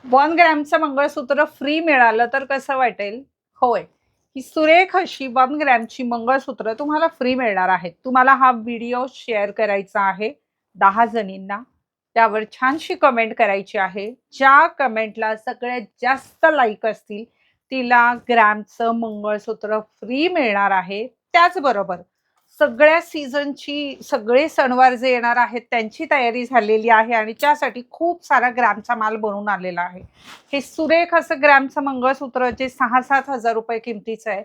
1 ग्रॅमचं मंगळसूत्र free मिळालं तर कसं वाटेल? होय. ही सुरेख अशी 1 ग्रॅमची मंगळसूत्र तुम्हाला फ्री मिळणार आहेत. तुम्हाला हा व्हिडिओ शेअर करायचा आहे 10 जणींना. त्यावर छानशी कमेंट करायची आहे. ज्या कमेंटला सगळ्यात जास्त लाईक असतील, तिला ग्रॅमचं मंगळसूत्र फ्री मिळणार आहे. त्याचबरोबर सगळ्या सीझनची सगळे सणवार जे येणार आहेत त्यांची तयारी झालेली आहे आणि त्यासाठी खूप सारा ग्रॅमचा माल बनवून आलेला आहे. हे सुरेख असं ग्रॅमचं मंगळसूत्र जे 6-7 हजार रुपये किमतीचं आहे,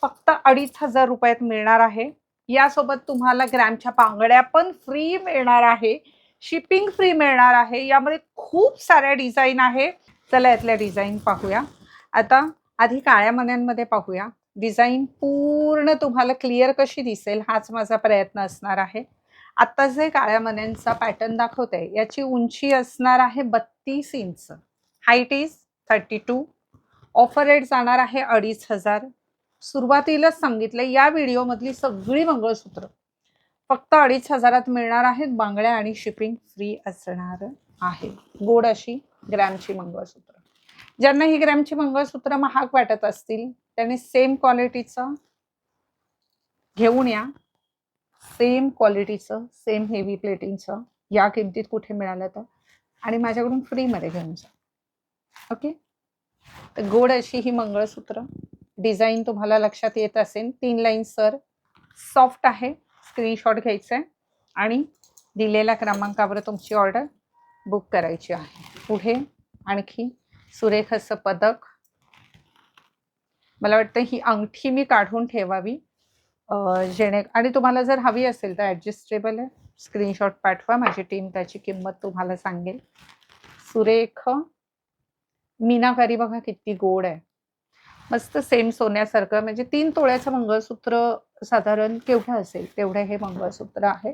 फक्त 2,500 रुपयात मिळणार आहे. यासोबत तुम्हाला ग्रॅमच्या बांगड्या पण फ्री मिळणार आहे. शिपिंग फ्री मिळणार आहे. यामध्ये खूप साऱ्या डिझाईन आहे. चला यातल्या डिझाईन पाहूया. आता आधी काळ्या मण्यांमध्ये पाहूया. डिझाईन पूर्ण तुम्हाला क्लिअर कशी दिसेल हाच माझा प्रयत्न असणार आहे. आता जे काळ्या मण्यांचा पॅटर्न दाखवते याची उंची असणार आहे 32 inch. Height is 32. Offer rate जाणार आहे 2,500. सुरुवातीलाच सांगितलं या व्हिडिओमधली सगळी मंगळसूत्र फक्त 2,500त मिळणार आहेत. बांगड्या आणि शिपिंग फ्री असणार आहे. गोड अशी ग्रॅमची मंगळसूत्र. ज्यांना ही ग्रॅमची मंगळसूत्र महाग वाटत असतील त्यांनी सेम क्वालिटीचं घेऊन या. सेम क्वालिटीचं, सेम हेवी प्लेटिंगचं या किमतीत कुठे मिळालं तर आणि माझ्याकडून फ्रीमध्ये घेऊन जा. ओके. तर गोड अशी ही मंगळसूत्र. डिझाईन तुम्हाला लक्षात येत असेल. 3 लाईन सर सॉफ्ट आहे. स्क्रीनशॉट घ्यायचा आहे आणि दिलेल्या क्रमांकावर तुमची ऑर्डर बुक करायची आहे. पुढे आणखी सुरेख असं पदक. मला वाटतं ही अंगठी मी काढून ठेवावी जेणे आणि तुम्हाला जर हवी असेल तर ॲडजस्टेबल आहे. स्क्रीनशॉट पाठवा. माझी टीम त्याची किंमत तुम्हाला सांगेल. सुरेख मीनाकारी बघा किती गोड आहे. मस्त सेम सोन्यासारखं म्हणजे 3 तोळ्याचं मंगळसूत्र साधारण केवढं असेल तेवढं हे मंगळसूत्र आहे.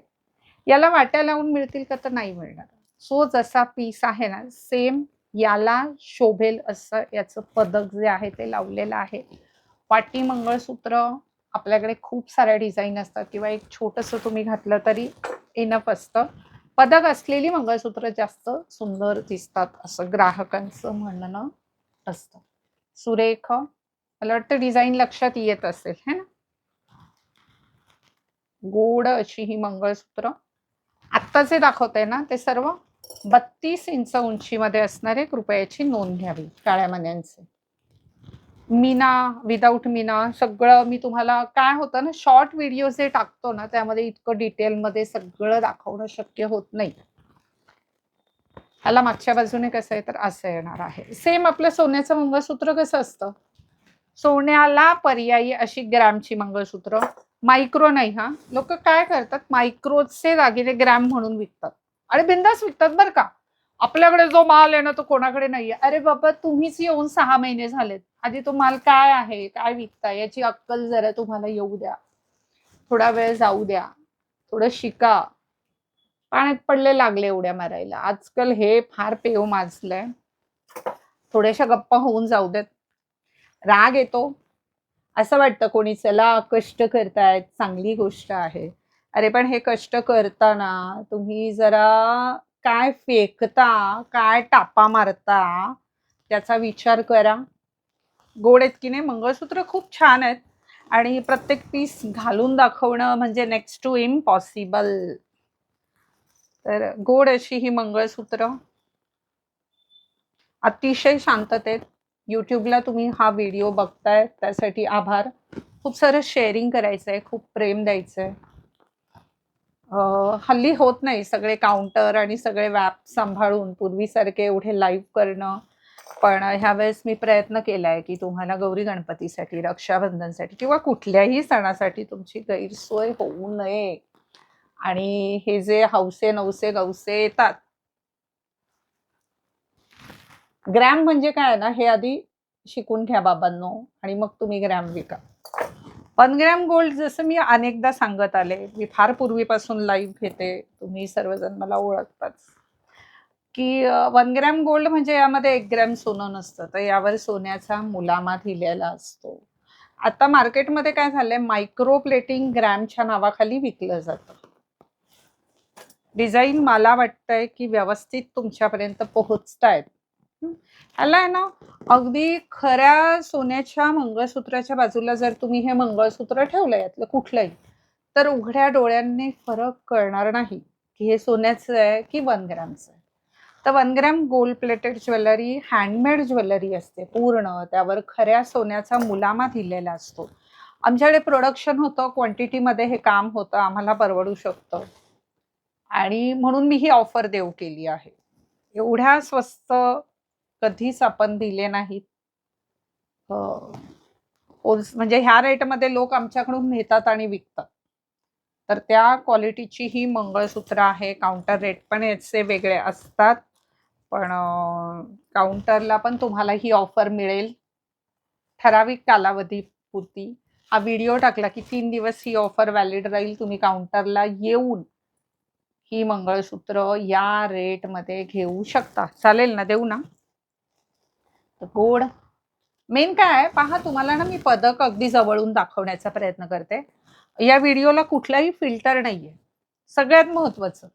याला वाट्या लावून मिळतील का तर नाही मिळणार. सो जसा पीस आहे ना सेम याला शोभेल असं याचं पदक जे आहे ते लावलेलं आहे. वाटी मंगळसूत्र आपल्याकडे खूप साऱ्या डिझाईन असतात किंवा एक छोटंसं तुम्ही घातलं तरी इनफ असतं. पदक असलेली मंगळसूत्र जास्त सुंदर दिसतात असं ग्राहकांचं म्हणणं असतं. सुरेख मला वाटतं डिझाईन लक्षात येत असेल है ना. गोड अशी ही मंगळसूत्र. आत्ता जे दाखवते ना ते सर्व 32 इंच उंचीमध्ये असणारे. कृपया याची नोंद घ्यावी. काळ्या मण्यांचे मीना विदाऊट मीना सगळं मी तुम्हाला काय होतं ना शॉर्ट व्हिडिओ जे टाकतो ना त्यामध्ये इतकं डिटेलमध्ये सगळं दाखवणं शक्य होत नाही. ह्याला मागच्या बाजूने कसं आहे तर असं येणार आहे. सेम आपलं सोन्याचं मंगळसूत्र कसं असतं. सोन्याला पर्यायी अशी ग्रॅमची मंगळसूत्र. मायक्रो नाही हा. लोक काय करतात मायक्रोचे दागिने ग्रॅम म्हणून विकतात आणि बिंदास विकतात बरं का. आपल्याकडे जो माल आहे ना तो कोणाकडे नाहीये. अरे बाबा तुम्हीच येऊन 6 महिने झालेत. आधी तो माल काय आहे काय विकताय याची अक्कल जरा तुम्हाला येऊ द्या. थोडा वेळ जाऊ द्या. थोडं शिका. पाण्यात पडले लागले उड्या मारायला. आजकाल हे फार पेव माजलंय. थोड्याशा गप्पा होऊन जाऊ देत. राग येतो. असं वाटतं कोणी चला कष्ट करतायत चांगली गोष्ट आहे. अरे पण हे कष्ट करताना तुम्ही जरा काय फेकता काय टापा मारता त्याचा विचार करा. गोड आहेत की नाही. मंगळसूत्र खूप छान आहेत आणि प्रत्येक पीस घालून दाखवणं म्हणजे नेक्स्ट टू इम्पॉसिबल. तर गोड अशी ही मंगळसूत्र अतिशय शांततेत. यूट्यूबला तुम्ही हा व्हिडिओ बघताय त्यासाठी आभार. खूप सारं शेअरिंग करायचं आहे. खूप प्रेम द्यायचं आहे. हल्ली होत नाही सगळे काउंटर आणि सगळे वॅप सांभाळून पूर्वीसारखे एवढे लाईव्ह करणं. पण ह्यावेळेस मी प्रयत्न केलाय की तुम्हाला गौरी गणपतीसाठी रक्षाबंधनसाठी किंवा कुठल्याही सणासाठी तुमची गैरसोय होऊ नये. आणि हे जे हौसे नवसे गवसे येतात. ग्रॅम म्हणजे काय ना हे आधी शिकून घ्या बाबांनो आणि मग तुम्ही ग्रॅम विका. 1 ग्रॅम गोल्ड जसं मी अनेकदा सांगत आले. मी फार पूर्वीपासून लाईव्ह घेते. तुम्ही सर्वजण मला ओळखताच की 1 ग्रॅम गोल्ड म्हणजे यामध्ये 1 ग्रॅम सोनं नसतं. तर यावर सोन्याचा मुलामा दिलेला असतो. आता मार्केटमध्ये काय झालंय मायक्रो प्लेटिंग ग्रॅमच्या नावाखाली विकलं जातं. डिझाईन मला वाटतंय की व्यवस्थित तुमच्यापर्यंत पोहोचतायत. ह्याला आहे ना, अगदी खऱ्या सोन्याच्या मंगळसूत्राच्या बाजूला जर तुम्ही हे मंगळसूत्र ठेवलं यातलं कुठलंही, तर उघड्या डोळ्यांनी फरक कळणार नाही की हे सोन्याचं आहे की 1 ग्रॅमचं आहे. तर 1 gram gold plated jewellery handmade jewellery असते पूर्ण. त्यावर खऱ्या सोन्याचा मुलामा दिलेला असतो. आमच्याकडे प्रोडक्शन होतं, क्वांटिटीमध्ये हे काम होतं, आम्हाला परवडू शकतं आणि म्हणून मी ही ऑफर देऊ केली आहे. एवढ्या स्वस्त कधीच आपण दिले नाहीत. म्हणजे ह्या रेटमध्ये लोक आमच्याकडून नेतात आणि विकतात. तर त्या क्वालिटीची ही मंगळसूत्र आहे. काउंटर रेट पण याचे वेगळे असतात, पण काउंटरला पण तुम्हाला ही ऑफर मिळेल ठराविक कालावधीपुरती. हा व्हिडिओ टाकला की 3 दिवस ही ऑफर व्हॅलिड राहील. तुम्ही काउंटरला येऊन ही मंगळसूत्र या रेटमध्ये घेऊ शकता. चालेल ना? देऊ ना? गोड मेन काय आहे पहा, तुम्हाला ना मी पदक अगदी जवळून दाखवण्याचा प्रयत्न करते. या व्हिडिओला कुठलाही फिल्टर नाहीये. सगळ्यात महत्वाचं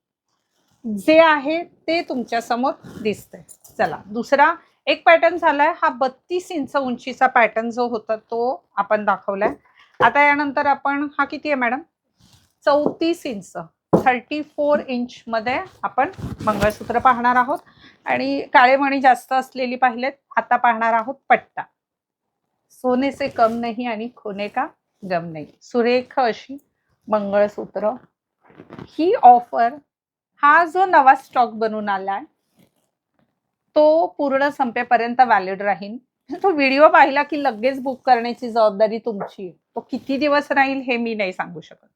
जे आहे ते तुमच्या समोर दिसतंय. चला, दुसरा एक पॅटर्न झालाय. हा 32 इंच उंचीचा पॅटर्न जो होता तो आपण दाखवलाय. आता यानंतर आपण हा किती आहे मॅडम? 34 इंच 34 इंच मध्ये आपण मंगळसूत्र पाहणार आहोत आणि काळे मणी जास्त असलेली पाहिलेत. आता पाहणार आहोत पट्टा. सोने से कम नहीं आणि खोने का गम नाही. सुरेख अशी मंगळसूत्र. ही ऑफर, हा जो नवा स्टॉक बनून आलाय तो पूर्ण संपेपर्यंत व्हॅलिड राहील. तो व्हिडिओ पाहिला की लगेच बुक करण्याची जबाबदारी तुमची. तो किती दिवस राहील हे मी नाही सांगू शकत.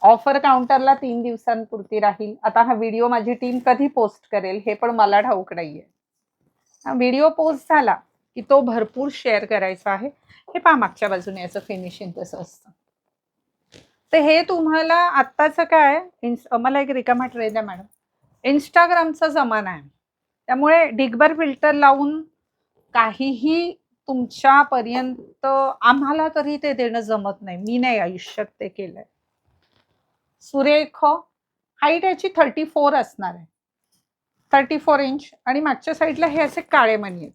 ऑफर काउंटरला 3 दिवसांपुरती राहील. आता हा व्हिडिओ माझी टीम कधी पोस्ट करेल हे पण मला ठाऊक नाहीये. व्हिडिओ पोस्ट झाला की तो भरपूर शेअर करायचा आहे. हे पहा मागच्या बाजूने याचं फिनिशिंग कसं असतं. तर हे तुम्हाला आत्ताचं काय, मला एक रिकामा ट्रे द्या मॅडम. इंस्टाग्रामचा जमाना आहे, त्यामुळे ढिगभर फिल्टर लावून काहीही तुमच्यापर्यंत आम्हाला तरी ते देणं जमत नाही. मी नाही आयुष्यात ते केलंय. सुरेख हाईट याची 34 असणार आहे. 34 इंच आणि मागच्या साईडला हे असे काळे मणी आहेत.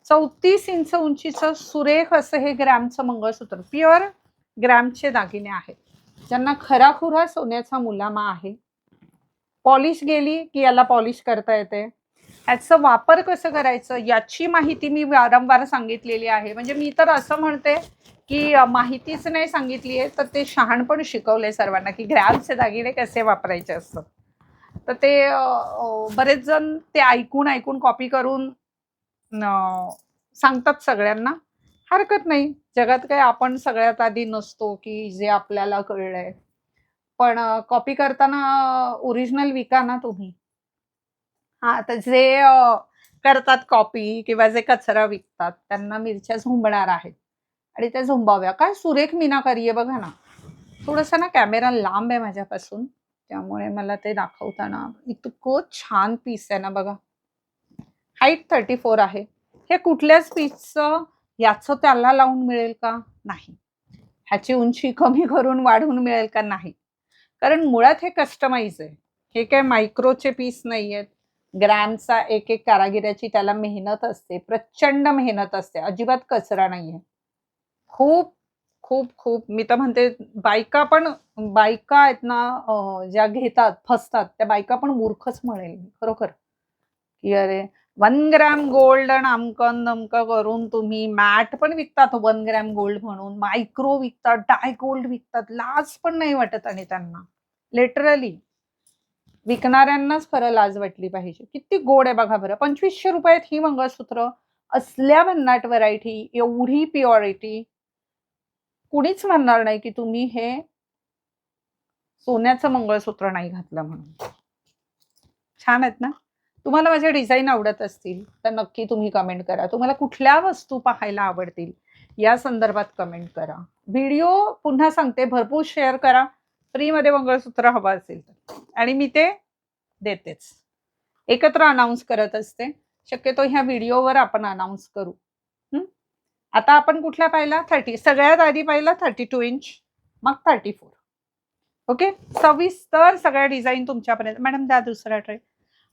34 इंच उंचीचं सुरेख असं हे ग्रॅमचं मंगळसूत्र. प्युअर ग्रॅमचे दागिने आहेत, ज्यांना खराखुरा सोन्याचा मुलामा आहे. पॉलिश गेली की याला पॉलिश करता येते. ह्याचं वापर कसं करायचं याची माहिती मी वारंवार सांगितलेली आहे. म्हणजे मी तर असं म्हणते की माहितीच नाही सांगितली आहे तर ते शहाणपण शिकवलंय सर्वांना की ग्रॅमचे दागिने कसे वापरायचे असतात. तर ते बरेच जण ते ऐकून ऐकून कॉपी करून सांगतात सगळ्यांना. हरकत नाही, जगात काय आपण सगळ्यात आधी नसतो की जे आपल्याला कळलंय. पण कॉपी करताना ओरिजिनल विका ना तुम्ही. हा, तर जे करतात कॉपी किंवा जे कचरा विकतात त्यांना मिरच्या झुंबणार आहेत आणि त्या झुंबाव्या. काय सुरेख मीनाकारी आहे बघा ना. थोडंसं ना कॅमेरा लांब आहे माझ्यापासून, त्यामुळे मला ते दाखवताना इतकं छान पीस आहे ना बघा. हाईट 34 आहे. हे कुठल्याच पीसचं याचं त्याला लावून मिळेल का? नाही. ह्याची उंची कमी करून वाढवून मिळेल का? नाही. कारण मुळात हे कस्टमाइज आहे. हे काय मायक्रोचे पीस नाही आहेत. ग्रॅमचा एक एक कारागिराची त्याला मेहनत असते, प्रचंड मेहनत असते. अजिबात कचरा नाहीये. खूप खूप खूप मी तर म्हणते बायका आहेत ना, ज्या घेतात फसतात त्या बायका पण मूर्खच म्हणेल खरोखर. की अरे 1 ग्रॅम गोल्ड आणि अमकं नमकं करून तुम्ही मॅट पण विकतात 1 ग्रॅम गोल्ड म्हणून, मायक्रो विकतात, डाय गोल्ड विकतात. लाज पण नाही वाटत आणि त्यांना लिटरली विकणाऱ्यांनाच खरं लाज वाटली पाहिजे. किती गोड आहे बघा बरं. 2500 रुपयात ही मंगळसूत्र असल्या भन्नाट व्हरायटी, एवढी प्युरिटी. कुणीच म्हणणार नाही की तुम्ही हे सोन्याचं मंगळसूत्र नाही घातलं म्हणून. छान आहेत ना? तुम्हाला माझे डिझाईन आवडत असतील तर नक्की तुम्ही कमेंट करा. तुम्हाला कुठल्या वस्तू पाहायला आवडतील या संदर्भात कमेंट करा. व्हिडिओ पुन्हा सांगते भरपूर शेअर करा. फ्रीमध्ये मंगळसूत्र हवं असेल तर, आणि मी ते देतेच. एकत्र अनाउन्स करत असते. शक्यतो ह्या व्हिडिओवर आपण अनाउन्स करू. आता आपण कुठला पाहिला? 30. सगळ्यात आधी पाहिला 32 इंच, मग 34. ओके, सविस्तर सगळ्या डिझाईन तुमच्यापर्यंत. मॅडम द्या दुसरा ट्रे.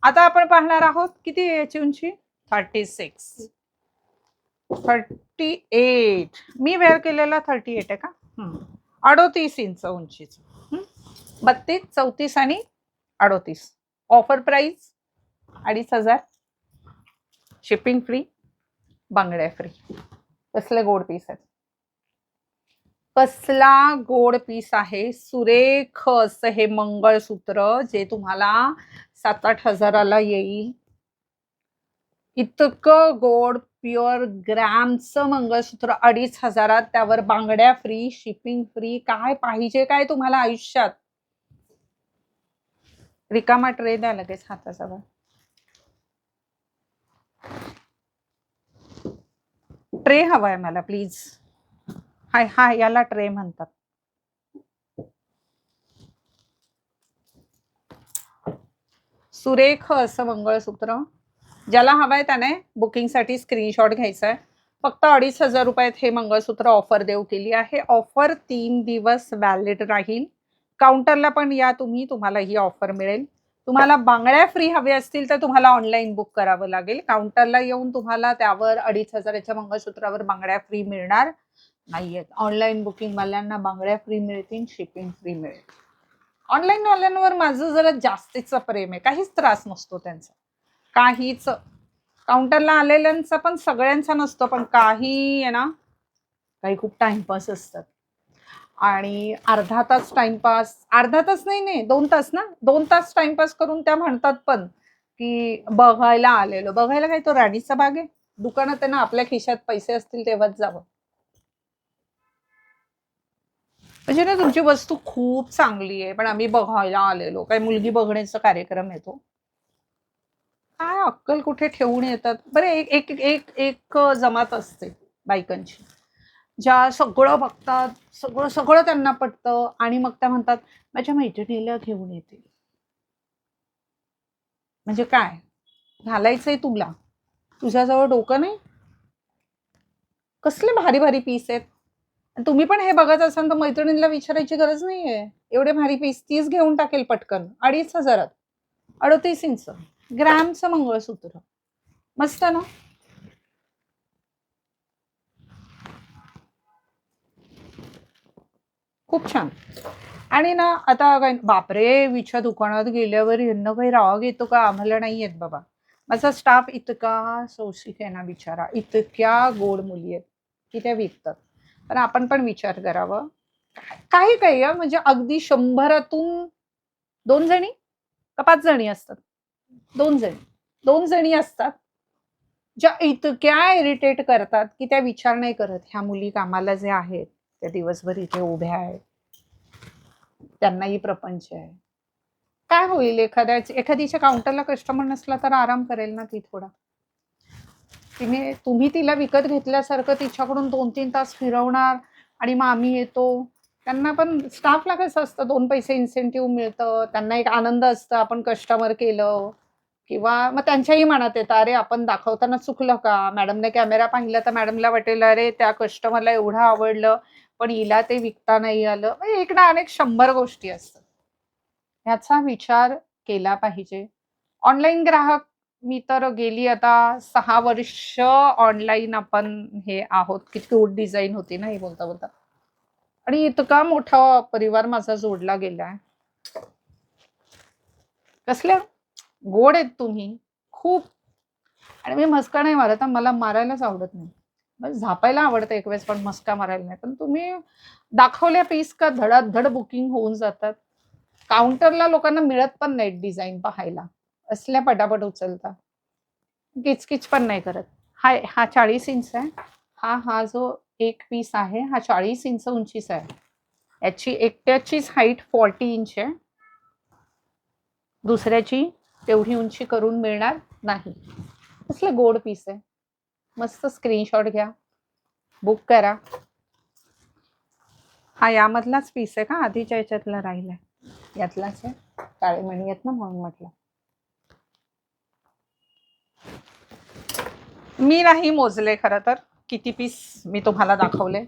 आता आपण पाहणार आहोत किती याची उंची? 36, 38. मी वेअर केलेला 38 आहे का? 38 इंच उंचीचं. 32, 34 आणि 38. Offer price 2,500. शिपिंग फ्री, बांगड्या फ्री. कसले गोड पीस आहेत. कसला गोड पीस आहे. सुरेख असं हे मंगळसूत्र जे तुम्हाला 7-8 हजाराला येईल. इतकं गोड प्युअर ग्रॅमचं मंगळसूत्र 2,500. त्यावर बांगड्या फ्री, शिपिंग फ्री. काय पाहिजे काय तुम्हाला आयुष्यात. रिकामा ट्रे द्या लगेच हाताजवळ. ट्रे हवाय मला प्लीज. हाय हाय, याला ट्रे म्हणतात. सुरेख असं मंगळसूत्र. ज्याला हवाय त्याने बुकिंगसाठी स्क्रीनशॉट घ्यायचा आहे. फक्त 2,500 रुपयात हे मंगळसूत्र ऑफर देऊ केली आहे. ऑफर 3 दिवस व्हॅलिड राहील. काउंटरला पण या तुम्ही, तुम्हाला ही ऑफर मिळेल. तुम्हाला बांगड्या फ्री हवे असतील तर तुम्हाला ऑनलाईन बुक करावं लागेल. काउंटरला येऊन तुम्हाला त्यावर 2,500च्या मंगळसूत्रावर बांगड्या फ्री मिळणार नाहीयेत. ऑनलाईन बुकिंग वाल्यांना बांगड्या फ्री मिळतील, शिपिंग फ्री मिळेल. ऑनलाईन वाल्यांवर माझं जरा जास्तीचं प्रेम आहे. काहीच त्रास नसतो त्यांचा, काहीच. काउंटरला आलेल्यांचा पण सगळ्यांचा नसतो, पण काही आहे ना, काही खूप टाइमपास असतात. आणि अर्धा तास टाइमपास, अर्धा तास नाही 2 तास ना, 2 तास टाइमपास करून त्या म्हणतात पण की बघायला आलेलो. बघायला काय, तो राणीचा बाग आहे. दुकानात आहे ना, आपल्या खिशात पैसे असतील तेव्हाच जावं. म्हणजे ना, तुमची वस्तू खूप चांगली आहे पण आम्ही बघायला आलेलो. काय मुलगी बघण्याचा कार्यक्रम येतो. काय अक्कल कुठे ठेवून येतात. बरं, एक एक एक एक जमात असते बायकांची, ज्या सगळं बघतात, सगळं सगळं त्यांना पटतं आणि मग त्या म्हणतात माझ्या मैत्रिणीला घेऊन येते. म्हणजे काय घालायचंय तुला, तुझ्याजवळ डोकं नाही. कसले भारी भारी पीस आहेत. तुम्ही पण हे बघत असाल तर मैत्रिणीला विचारायची गरज नाहीये. एवढे भारी पीस तीच घेऊन टाकेल पटकन. 2,500, 38 इंच ग्रॅमचं मंगळसूत्र. मस्त ना. खूप छान. आणि ना आता काय, बापरे, विच्या दुकानात गेल्यावर यांना काही राग येतो का? आम्हाला नाही येत बाबा. माझा स्टाफ इतका सौशिक आहे ना बिचारा. इतक्या गोड मुली आहेत की त्या विकतात. पण आपण पण विचार करावा. काही काही म्हणजे अगदी 100तून 2 जणी का 5 जणी असतात. 2 जणी असतात ज्या इतक्या इरिटेट करतात की त्या विचार नाही करत ह्या मुली कामाला जे आहेत त्या दिवसभर इथे उभ्या आहेत, त्यांनाही प्रपंच आहे. काय होईल, एखादीच्या काउंटरला कस्टमर नसला तर आराम करेल ना ती थोडा. तुम्ही तिला विकत घेतल्यासारखं तिच्याकडून 2-3 तास फिरवणार आणि मग आम्ही येतो. त्यांना पण स्टाफला कसं असतं, 2 पैसे इन्सेंटिव्ह मिळतं, त्यांना एक आनंद असतं आपण कस्टमर केलं. किंवा मग त्यांच्याही मनात येतं अरे आपण दाखवताना चुकलं का, मॅडमने कॅमेरा पाहिला तर मॅडमला वाटेल अरे त्या कस्टमरला एवढं आवडलं पण हिला ते विकता नाही आलं. म्हणजे एक ना अनेक 100 गोष्टी असतात. ह्याचा विचार केला पाहिजे. ऑनलाईन ग्राहक मी तर गेली आता 6 वर्ष ऑनलाईन आपण हे आहोत. किती क्यूट डिझाईन होती ना ही बोलता बोलता. आणि इतका मोठा परिवार माझा जोडला गेलाय. कसल्या गोड आहेत तुम्ही खूप. आणि मी मस्का नाही मारत, मला मारायलाच आवडत नाही. बस झापायला आवडतं एक वेळेस, पण मस्का मारायला नाही. पण तुम्ही दाखवल्या पीस का धडाधड बुकिंग होऊन जातात. काउंटरला लोकांना मिळत पण नाही डिझाईन पाहायला, असल्या पटापट उचलता, किचकिच पण नाही करत. हा 40 इंच आहे. हा जो एक पीस आहे हा 40 इंच उंचीचा आहे. याची एकट्याचीच हाईट 40 इंच आहे. दुसऱ्याची तेवढी उंची करून मिळणार नाही. कसलं गोड पीस आहे. मस्त स्क्रीनशॉट घ्या, बुक करा. हा यामधलाच पीस आहे का? आधीच्या याच्यातला राहिलाय. यातलाच आहे. काळे मणी आहेत ना म्हणून म्हटलं. मी नाही मोजले खरं तर किती पीस मी तुम्हाला दाखवले.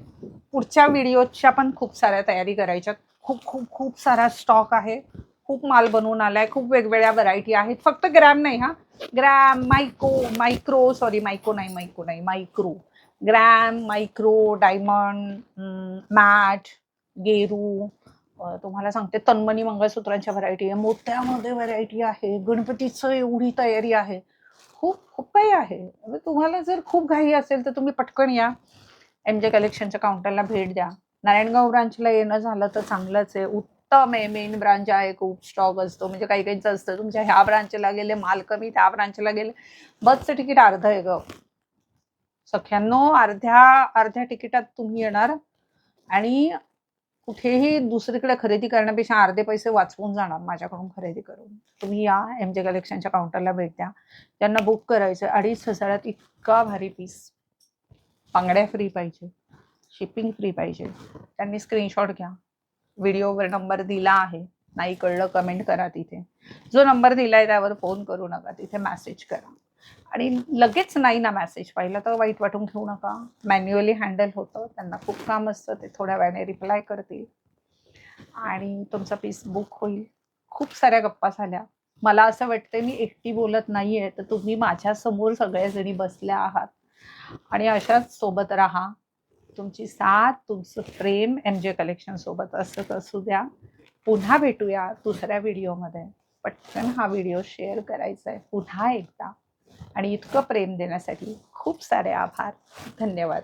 पुढच्या व्हिडिओच्या पण खूप साऱ्या तयारी करायच्या. खूप खूप खूप सारा स्टॉक आहे. खूप माल बनवून आलाय, खूप वेगवेगळ्या व्हरायटी आहेत. फक्त ग्रॅम नाही हा, ग्रॅम, मायक्रो सॉरी मायको नाही, micro, gram, micro, diamond, matte, गेरू, तुम्हाला सांगते तन्मनी मंगळसूत्रांच्या व्हरायटी आहे, मोत्यामध्ये व्हरायटी आहे, गणपतीचं एवढी तयारी आहे, खूप खूप काही आहे. तुम्हाला जर खूप घाई असेल तर तुम्ही पटकन या, MJ कलेक्शनच्या काउंटरला भेट द्या. नारायणगाव ब्रांचला येणं झालं तर चांगलंच आहे, उत्तम आहे. मेन ब्रांच आहे, खूप स्टॉक असतो. म्हणजे काही काहींचं असतं तुमच्या ह्या ब्रांचला गेले माल कमी, त्या ब्रांचला गेले बसचं तिकीट अर्ध आहे ग सख्यांनो, अर्ध्या तिकिटात तुम्ही येणार आणि कुठेही दुसरीकडे खरेदी करण्यापेक्षा अर्धे पैसे वाचवून जाणार माझ्याकडून खरेदी करून. तुम्ही या, MJ कलेक्शनच्या काउंटरला भेट द्या. त्यांना बुक करायचं 2,500 इतका भारी पीस, बांगड्या फ्री पाहिजे, शिपिंग फ्री पाहिजे, त्यांनी स्क्रीनशॉट घ्या. व्हिडिओवर नंबर दिला आहे, नाही कळलं कमेंट करा. तिथे जो नंबर दिलाय त्यावर फोन करू नका, तिथे मेसेज करा. आणि लगेच नाही ना मेसेज पाहिला तर वाईट वाटून घेऊ नका, मॅन्युअली हँडल होतं, त्यांना खूप काम असतं, ते थोड्या वेळाने रिप्लाय करतील आणि तुमचा पीस बुक होईल. खूप साऱ्या गप्पा झाल्या. मला असं वाटतंय मी एकटी बोलत नाहीये, तर तुम्ही माझ्या समोर सगळ्याजणी बसल्या आहात आणि अशाच सोबत राहा. तुमची साथ, तुमचं प्रेम MJ कलेक्शन सोबत असंच असू द्या. पुन्हा भेटूया दुसऱ्या व्हिडिओमध्ये. पटकन हा व्हिडिओ शेअर करायचा आहे पुन्हा एकदा आणि इतकं प्रेम देण्यासाठी खूप सारे आभार. धन्यवाद.